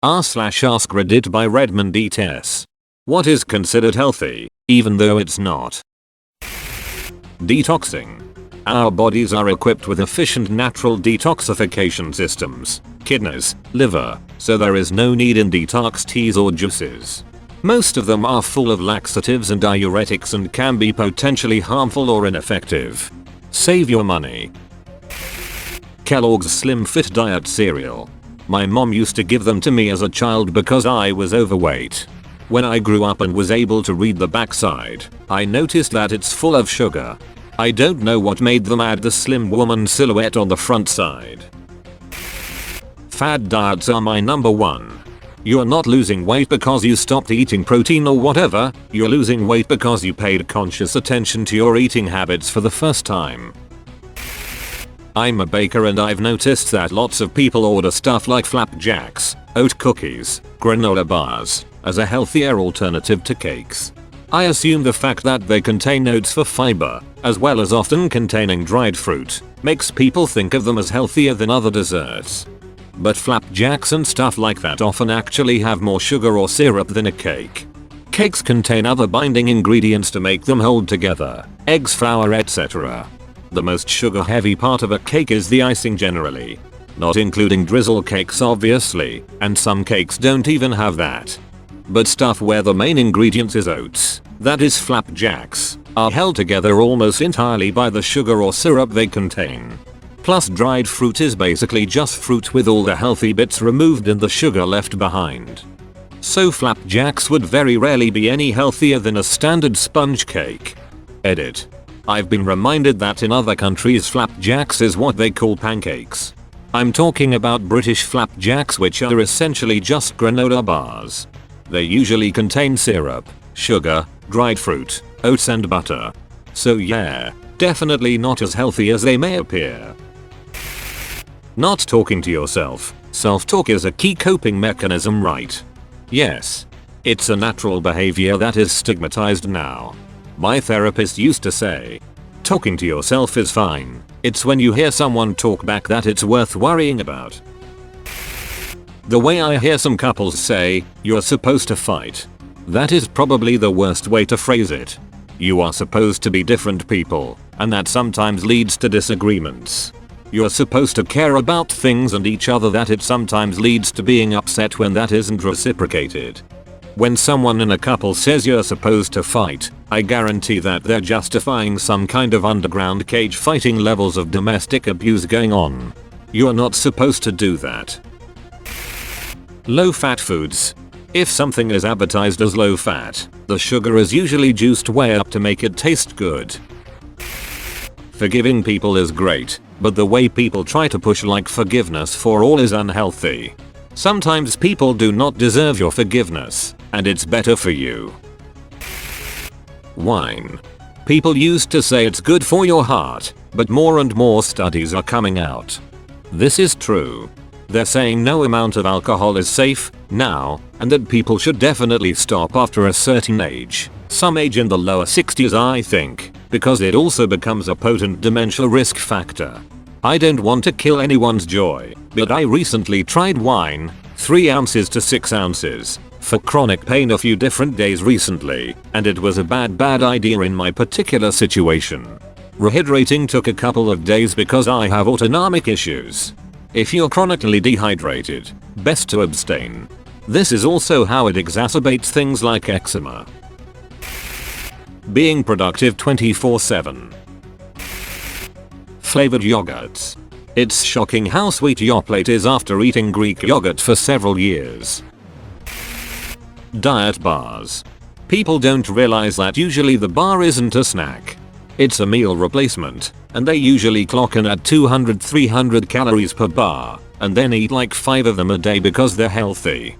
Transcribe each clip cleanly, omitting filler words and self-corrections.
r/AskReddit by Redmond ETS. What is considered healthy, even though it's not? Detoxing. Our bodies are equipped with efficient natural detoxification systems, kidneys, liver, so there is no need in detox teas or juices. Most of them are full of laxatives and diuretics and can be potentially harmful or ineffective. Save your money. Kellogg's Slim Fit Diet cereal. My mom used to give them to me as a child because I was overweight. When I grew up and was able to read the backside, I noticed that it's full of sugar. I don't know what made them add the slim woman silhouette on the front side. Fad diets are my number one. You're not losing weight because you stopped eating protein or whatever, you're losing weight because you paid conscious attention to your eating habits for the first time. I'm a baker and I've noticed that lots of people order stuff like flapjacks, oat cookies, granola bars, as a healthier alternative to cakes. I assume the fact that they contain oats for fiber, as well as often containing dried fruit, makes people think of them as healthier than other desserts. But flapjacks and stuff like that often actually have more sugar or syrup than a cake. Cakes contain other binding ingredients to make them hold together, eggs, flour, etc. The most sugar-heavy part of a cake is the icing generally. Not including drizzle cakes obviously, and some cakes don't even have that. But stuff where the main ingredient is oats, that is flapjacks, are held together almost entirely by the sugar or syrup they contain. Plus dried fruit is basically just fruit with all the healthy bits removed and the sugar left behind. So flapjacks would very rarely be any healthier than a standard sponge cake. Edit. I've been reminded that in other countries flapjacks is what they call pancakes. I'm talking about British flapjacks, which are essentially just granola bars. They usually contain syrup, sugar, dried fruit, oats and butter. So yeah, definitely not as healthy as they may appear. Not talking to yourself. Self-talk is a key coping mechanism, right? Yes. It's a natural behavior that is stigmatized now. My therapist used to say, talking to yourself is fine. It's when you hear someone talk back that it's worth worrying about. The way I hear some couples say, you're supposed to fight. That is probably the worst way to phrase it. You are supposed to be different people, and that sometimes leads to disagreements. You're supposed to care about things and each other, that it sometimes leads to being upset when that isn't reciprocated. When someone in a couple says you're supposed to fight, I guarantee that they're justifying some kind of underground cage fighting levels of domestic abuse going on. You're not supposed to do that. Low-fat foods. If something is advertised as low-fat, the sugar is usually juiced way up to make it taste good. Forgiving people is great, but the way people try to push like forgiveness for all is unhealthy. Sometimes people do not deserve your forgiveness, and it's better for you. Wine. People used to say it's good for your heart, but more and more studies are coming out. This is true. They're saying no amount of alcohol is safe now, and that people should definitely stop after a certain age, some age in the lower 60s I think, because it also becomes a potent dementia risk factor. I don't want to kill anyone's joy, but I recently tried wine, 3 ounces to 6 ounces, for chronic pain a few different days recently, and it was a bad idea in my particular situation. Rehydrating took a couple of days because I have autonomic issues. If you're chronically dehydrated, best to abstain. This is also how it exacerbates things like eczema. Being productive 24/7. Flavored yogurts. It's shocking how sweet your plate is after eating Greek yogurt for several years. Diet bars. People don't realize that usually the bar isn't a snack. It's a meal replacement, and they usually clock in at 200-300 calories per bar, and then eat like 5 of them a day because they're healthy.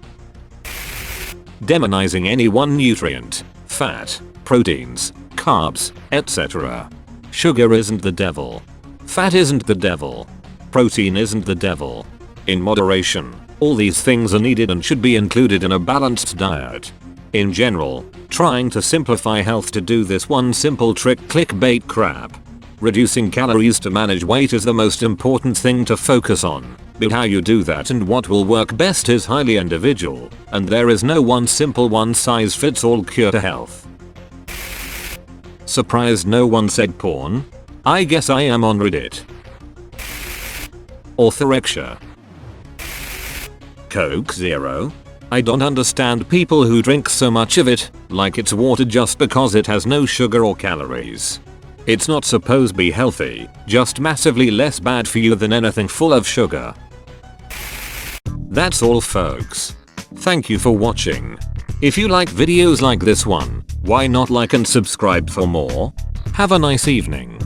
Demonizing any one nutrient, fat, proteins, carbs, etc. Sugar isn't the devil. Fat isn't the devil. Protein isn't the devil. In moderation, all these things are needed and should be included in a balanced diet. In general, trying to simplify health to do this one simple trick clickbait crap. Reducing calories to manage weight is the most important thing to focus on. But how you do that and what will work best is highly individual, and there is no one simple one-size-fits-all cure to health. Surprised no one said porn? I guess I am on Reddit. Orthorexia. Coke Zero? I don't understand people who drink so much of it, like it's water just because it has no sugar or calories. It's not supposed to be healthy, just massively less bad for you than anything full of sugar. That's all folks. Thank you for watching. If you like videos like this one, why not like and subscribe for more? Have a nice evening.